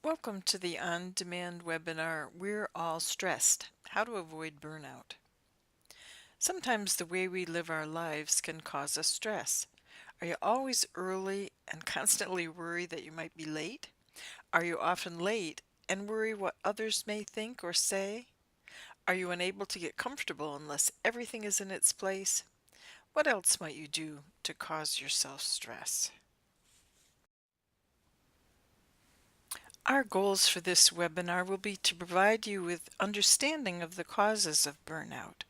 Welcome to the on-demand webinar, We're All Stressed, How to Avoid Burnout. Sometimes the way we live our lives can cause us stress. Are you always early and constantly worry that you might be late? Are you often late and worry what others may think or say? Are you unable to get comfortable unless everything is in its place? What else might you do to cause yourself stress? Our goals for this webinar will be to provide you with understanding of the causes of burnout,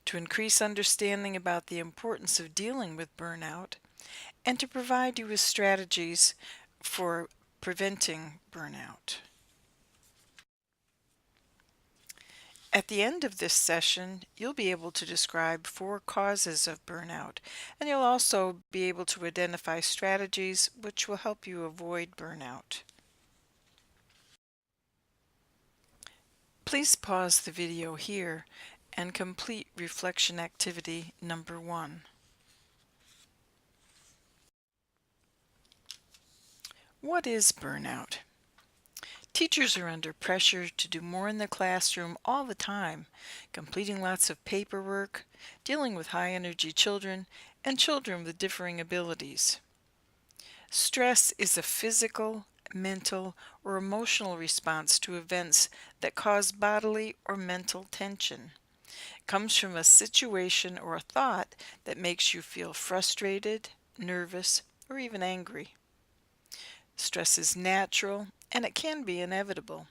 to increase understanding about the importance of dealing with burnout, and to provide you with strategies for preventing burnout. At the end of this session, you'll be able to describe 4 causes of burnout, and you'll also be able to identify strategies which will help you avoid burnout. Please pause the video here and complete reflection activity number 1. What is burnout? Teachers are under pressure to do more in the classroom all the time, completing lots of paperwork, dealing with high-energy children, and children with differing abilities. Stress is a physical, mental, or emotional response to events that cause bodily or mental tension. It comes from a situation or a thought that makes you feel frustrated, nervous, or even angry. Stress is natural and it can be inevitable,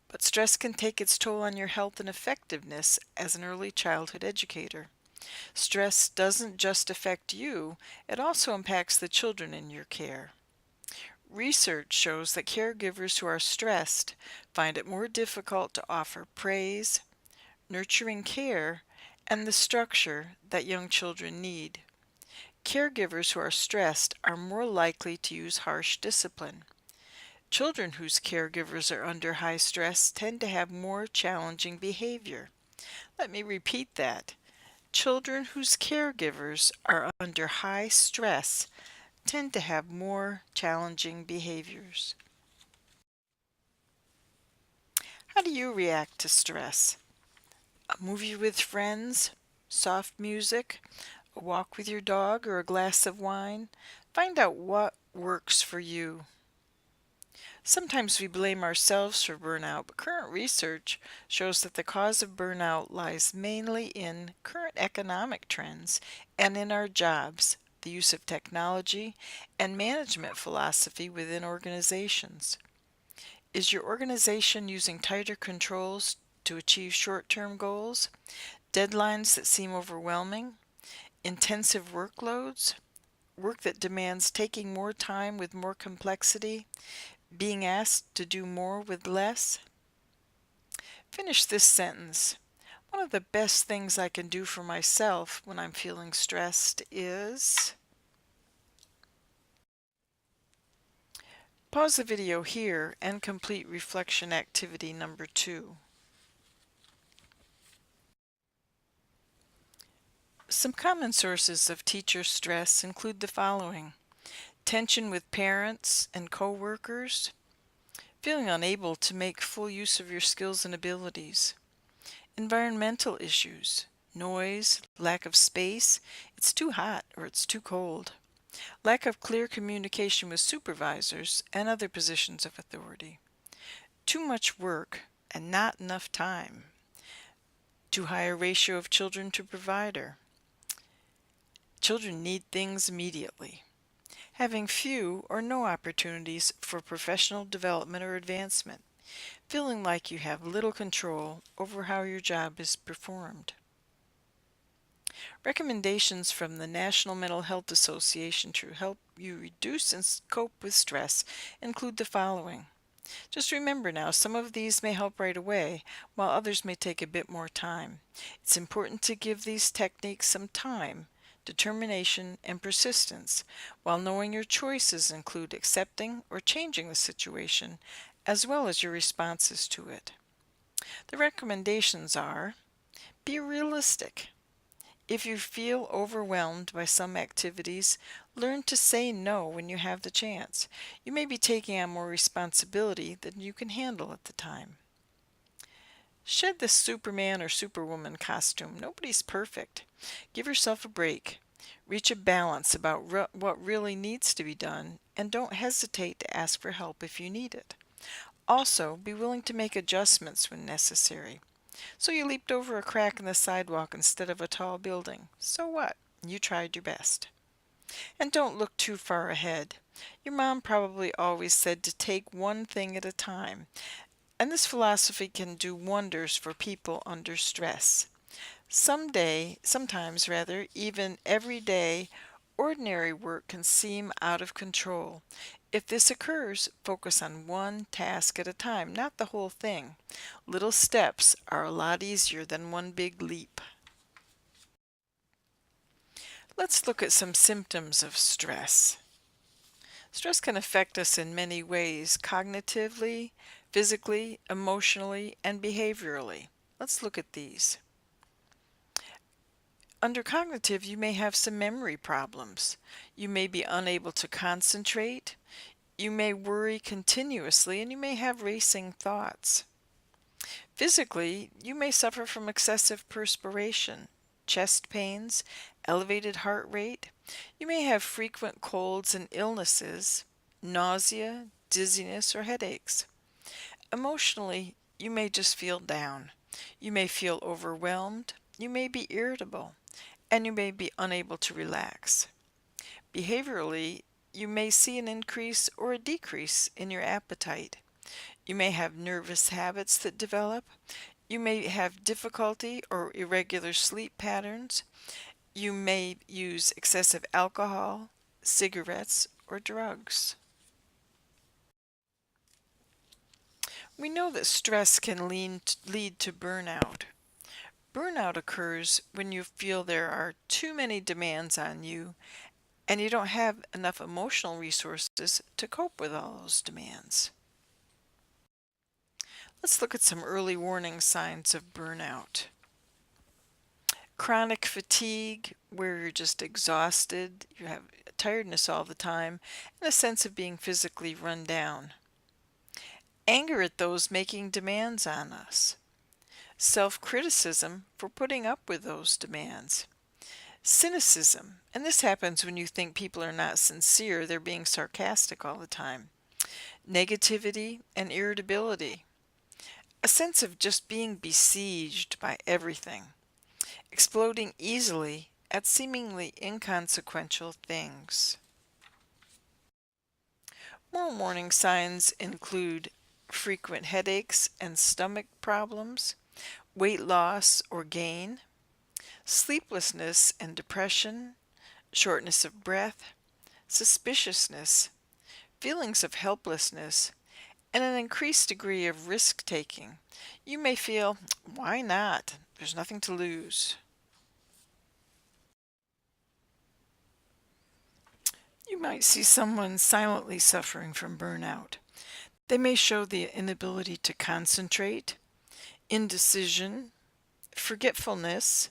but stress can take its toll on your health and effectiveness as an early childhood educator. Stress doesn't just affect you, it also impacts the children in your care. Research shows that caregivers who are stressed find it more difficult to offer praise, nurturing care, and the structure that young children need. Caregivers who are stressed are more likely to use harsh discipline. Children whose caregivers are under high stress tend to have more challenging behavior. Let me repeat that. Children whose caregivers are under high stress tend to have more challenging behaviors. How do you react to stress? A movie with friends, soft music, a walk with your dog, or a glass of wine? Find out what works for you. Sometimes we blame ourselves for burnout, but current research shows that the cause of burnout lies mainly in current economic trends and in our jobs, the use of technology, and management philosophy within organizations. Is your organization using tighter controls to achieve short-term goals, deadlines that seem overwhelming, intensive workloads, work that demands taking more time with more complexity, being asked to do more with less? Finish this sentence. One of the best things I can do for myself when I'm feeling stressed is... Pause the video here and complete reflection activity number 2. Some common sources of teacher stress include the following: tension with parents and co-workers, feeling unable to make full use of your skills and abilities, environmental issues, noise, lack of space, it's too hot or it's too cold, lack of clear communication with supervisors and other positions of authority, too much work and not enough time, too high a ratio of children to provider, children need things immediately, having few or no opportunities for professional development or advancement, feeling like you have little control over how your job is performed. Recommendations from the National Mental Health Association to help you reduce and cope with stress include the following. Just remember now, some of these may help right away, while others may take a bit more time. It's important to give these techniques some time, determination, and persistence, while knowing your choices include accepting or changing the situation, as well as your responses to it. The recommendations are: be realistic. If you feel overwhelmed by some activities, learn to say no when you have the chance. You may be taking on more responsibility than you can handle at the time. Shed the Superman or Superwoman costume. Nobody's perfect. Give yourself a break. Reach a balance about what really needs to be done, and don't hesitate to ask for help if you need it. Also, be willing to make adjustments when necessary. So you leaped over a crack in the sidewalk instead of a tall building. So what? You tried your best. And don't look too far ahead. Your mom probably always said to take one thing at a time, and this philosophy can do wonders for people under stress. Sometimes rather, even every day, ordinary work can seem out of control. If this occurs, focus on one task at a time, not the whole thing. Little steps are a lot easier than one big leap. Let's look at some symptoms of stress. Stress can affect us in many ways, cognitively, physically, emotionally, and behaviorally. Let's look at these. Under cognitive, you may have some memory problems. You may be unable to concentrate. You may worry continuously, and you may have racing thoughts. Physically, you may suffer from excessive perspiration, chest pains, elevated heart rate. You may have frequent colds and illnesses, nausea, dizziness, or headaches. Emotionally, you may just feel down. You may feel overwhelmed. You may be irritable, and you may be unable to relax. Behaviorally, you may see an increase or a decrease in your appetite. You may have nervous habits that develop. You may have difficulty or irregular sleep patterns. You may use excessive alcohol, cigarettes, or drugs. We know that stress can lead to burnout. Burnout occurs when you feel there are too many demands on you and you don't have enough emotional resources to cope with all those demands. Let's look at some early warning signs of burnout. Chronic fatigue, where you're just exhausted, you have tiredness all the time, and a sense of being physically run down. Anger at those making demands on us. Self-criticism for putting up with those demands. Cynicism, and this happens when you think people are not sincere, they're being sarcastic all the time. Negativity and irritability. A sense of just being besieged by everything. Exploding easily at seemingly inconsequential things. More warning signs include frequent headaches and stomach problems, weight loss or gain, sleeplessness and depression, shortness of breath, suspiciousness, feelings of helplessness, and an increased degree of risk-taking. You may feel, why not? There's nothing to lose. You might see someone silently suffering from burnout. They may show the inability to concentrate, indecision, forgetfulness,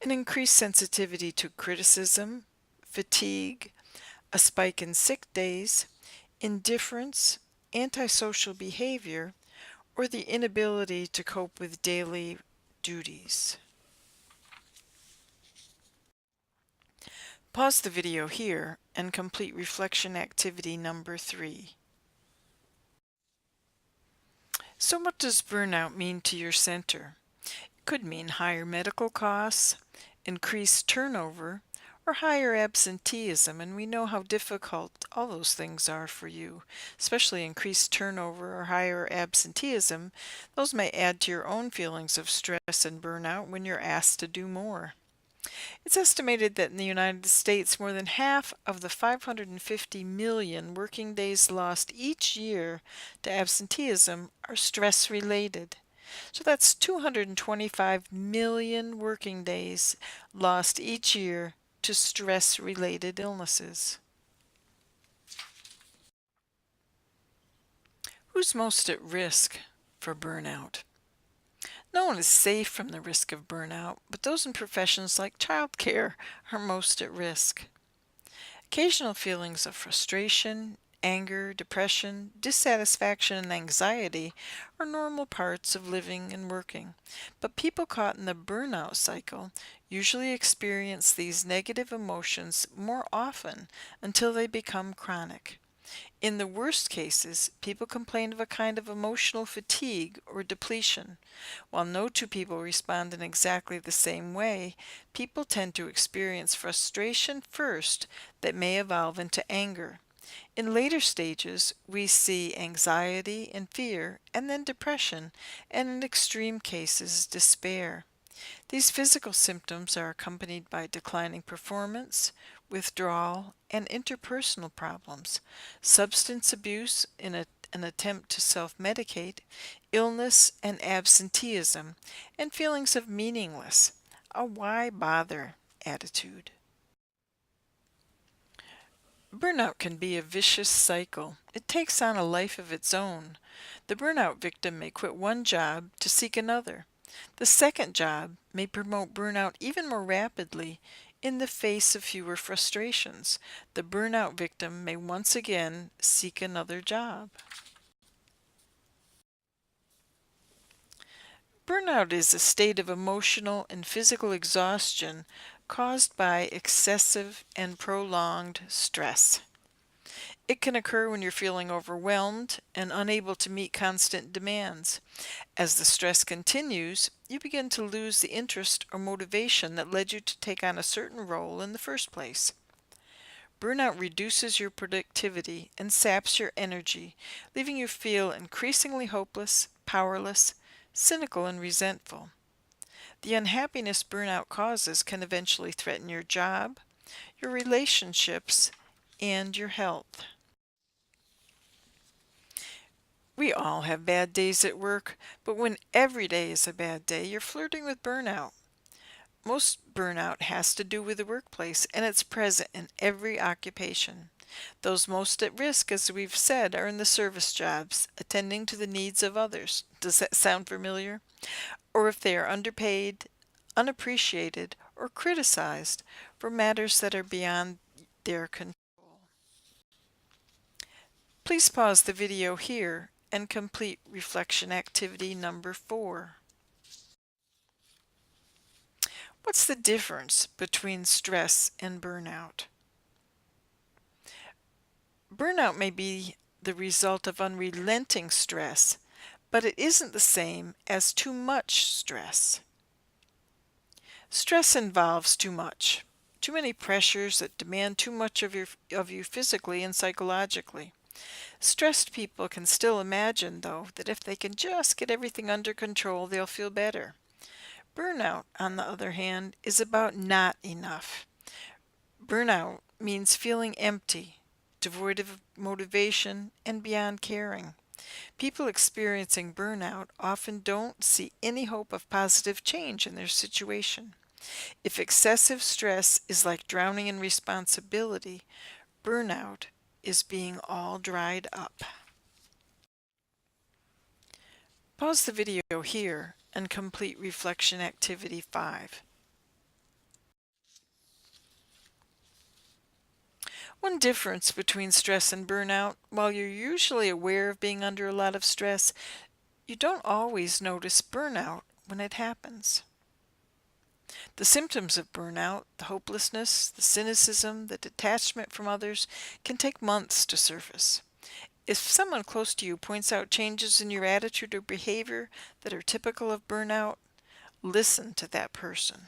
an increased sensitivity to criticism, fatigue, a spike in sick days, indifference, antisocial behavior, or the inability to cope with daily duties. Pause the video here and complete reflection activity number 3. So what does burnout mean to your center? It could mean higher medical costs, increased turnover, or higher absenteeism, and we know how difficult all those things are for you, especially increased turnover or higher absenteeism. Those may add to your own feelings of stress and burnout when you're asked to do more. It's estimated that in the United States, more than half of the 550 million working days lost each year to absenteeism are stress-related. So that's 225 million working days lost each year to stress-related illnesses. Who's most at risk for burnout? No one is safe from the risk of burnout, but those in professions like childcare are most at risk. Occasional feelings of frustration, anger, depression, dissatisfaction, and anxiety are normal parts of living and working, but people caught in the burnout cycle usually experience these negative emotions more often until they become chronic. In the worst cases, people complain of a kind of emotional fatigue or depletion. While no two people respond in exactly the same way, people tend to experience frustration first that may evolve into anger. In later stages, we see anxiety and fear, and then depression, and in extreme cases, despair. These physical symptoms are accompanied by declining performance, withdrawal, and interpersonal problems, substance abuse in an attempt to self-medicate, illness and absenteeism, and feelings of meaningless, a why bother attitude. Burnout can be a vicious cycle. It takes on a life of its own. The burnout victim may quit one job to seek another. The second job may promote burnout even more rapidly in the face of fewer frustrations. The burnout victim may once again seek another job. Burnout is a state of emotional and physical exhaustion caused by excessive and prolonged stress. It can occur when you're feeling overwhelmed and unable to meet constant demands. As the stress continues, you begin to lose the interest or motivation that led you to take on a certain role in the first place. Burnout reduces your productivity and saps your energy, leaving you feel increasingly hopeless, powerless, cynical, and resentful. The unhappiness burnout causes can eventually threaten your job, your relationships, and your health. We all have bad days at work, but when every day is a bad day, you're flirting with burnout. Most burnout has to do with the workplace, and it's present in every occupation. Those most at risk, as we've said, are in the service jobs, attending to the needs of others. Does that sound familiar? Or if they are underpaid, unappreciated, or criticized for matters that are beyond their control. Please pause the video here and complete reflection activity number 4. What's the difference between stress and burnout? Burnout may be the result of unrelenting stress, but it isn't the same as too much stress. Stress involves too much, too many pressures that demand too much of you physically and psychologically. Stressed people can still imagine, though, that if they can just get everything under control, they'll feel better. Burnout, on the other hand, is about not enough. Burnout means feeling empty, devoid of motivation, and beyond caring. People experiencing burnout often don't see any hope of positive change in their situation. If excessive stress is like drowning in responsibility, burnout is being all dried up. Pause the video here and complete reflection activity 5. One difference between stress and burnout: while you're usually aware of being under a lot of stress, you don't always notice burnout when it happens. The symptoms of burnout, the hopelessness, the cynicism, the detachment from others, can take months to surface. If someone close to you points out changes in your attitude or behavior that are typical of burnout, listen to that person.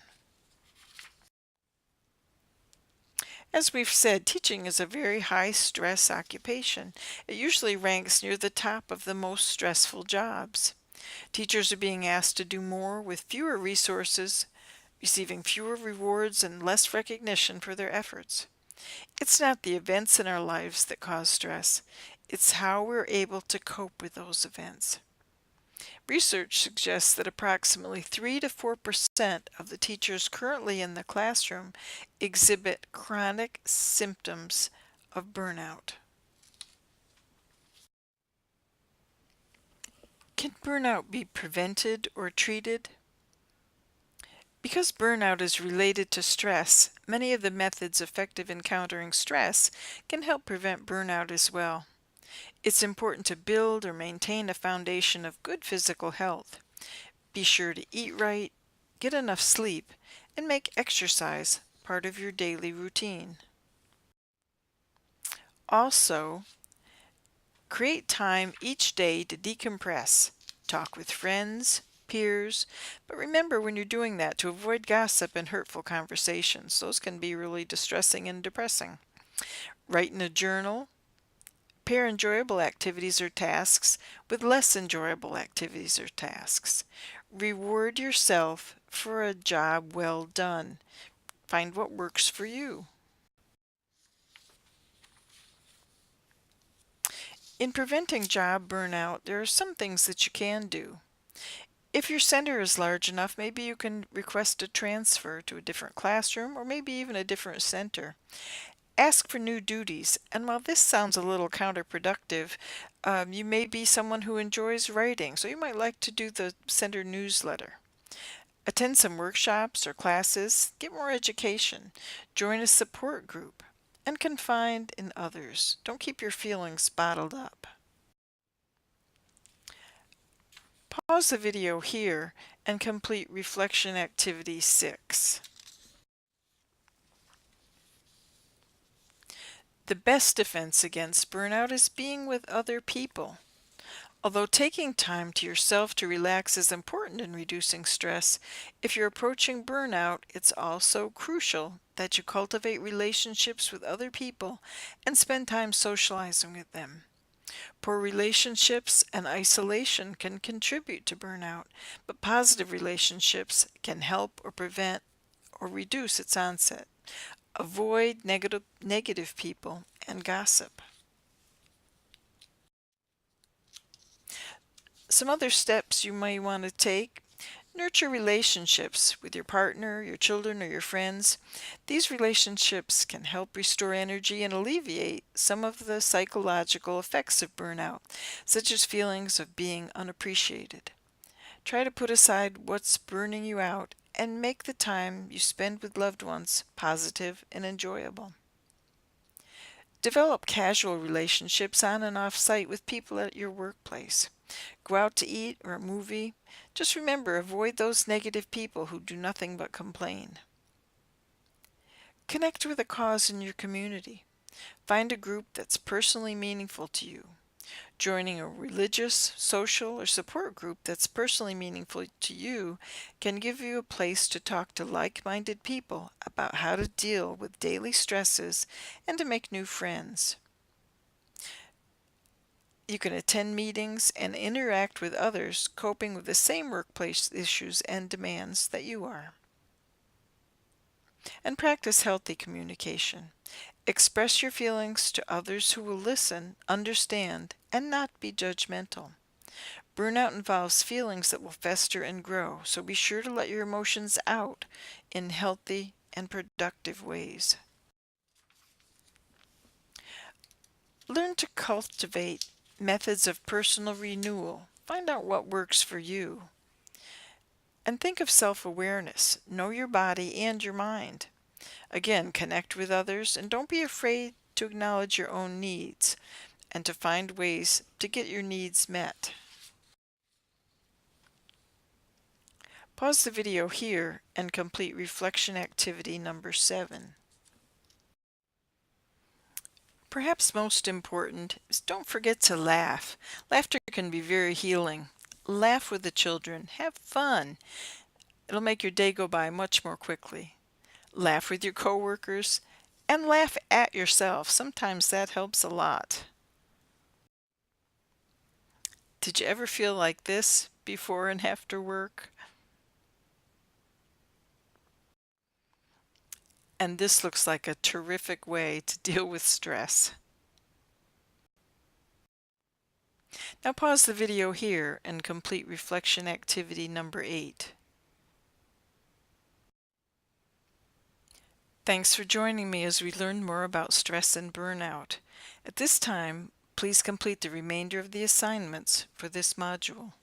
As we've said, teaching is a very high-stress occupation. It usually ranks near the top of the most stressful jobs. Teachers are being asked to do more with fewer resources, receiving fewer rewards and less recognition for their efforts. It's not the events in our lives that cause stress. It's how we're able to cope with those events. Research suggests that approximately 3 to 4% of the teachers currently in the classroom exhibit chronic symptoms of burnout. Can burnout be prevented or treated? Because burnout is related to stress, many of the methods effective in countering stress can help prevent burnout as well. It's important to build or maintain a foundation of good physical health. Be sure to eat right, get enough sleep, and make exercise part of your daily routine. Also, create time each day to decompress. Talk with friends, peers, but remember when you're doing that to avoid gossip and hurtful conversations. Those can be really distressing and depressing. Write in a journal. Pair enjoyable activities or tasks with less enjoyable activities or tasks. Reward yourself for a job well done. Find what works for you. In preventing job burnout, there are some things that you can do. If your center is large enough, maybe you can request a transfer to a different classroom or maybe even a different center. Ask for new duties, and while this sounds a little counterproductive, you may be someone who enjoys writing, so you might like to do the center newsletter. Attend some workshops or classes, get more education, join a support group, and confide in others. Don't keep your feelings bottled up. Pause the video here and complete Reflection Activity 6. The best defense against burnout is being with other people. Although taking time to yourself to relax is important in reducing stress, if you're approaching burnout, it's also crucial that you cultivate relationships with other people and spend time socializing with them. Poor relationships and isolation can contribute to burnout, but positive relationships can help or prevent or reduce its onset. Avoid negative people and gossip. Some other steps you may want to take: nurture relationships with your partner, your children, or your friends. These relationships can help restore energy and alleviate some of the psychological effects of burnout, such as feelings of being unappreciated. Try to put aside what's burning you out and make the time you spend with loved ones positive and enjoyable. Develop casual relationships on and off site with people at your workplace. Go out to eat or a movie. Just remember, avoid those negative people who do nothing but complain. Connect with a cause in your community. Find a group that's personally meaningful to you. Joining a religious, social, or support group that's personally meaningful to you can give you a place to talk to like-minded people about how to deal with daily stresses and to make new friends. You can attend meetings and interact with others coping with the same workplace issues and demands that you are. And practice healthy communication. Express your feelings to others who will listen, understand, and not be judgmental. Burnout involves feelings that will fester and grow, so be sure to let your emotions out in healthy and productive ways. Learn to cultivate methods of personal renewal. Find out what works for you. And think of self-awareness. Know your body and your mind. Again, connect with others and don't be afraid to acknowledge your own needs and to find ways to get your needs met. Pause the video here and complete Reflection Activity number 7. Perhaps most important is don't forget to laugh. Laughter can be very healing. Laugh with the children. Have fun. It'll make your day go by much more quickly. Laugh with your coworkers and laugh at yourself. Sometimes that helps a lot. Did you ever feel like this before and after work? And this looks like a terrific way to deal with stress. Now pause the video here and complete Reflection Activity number 8. Thanks for joining me as we learn more about stress and burnout. At this time, please complete the remainder of the assignments for this module.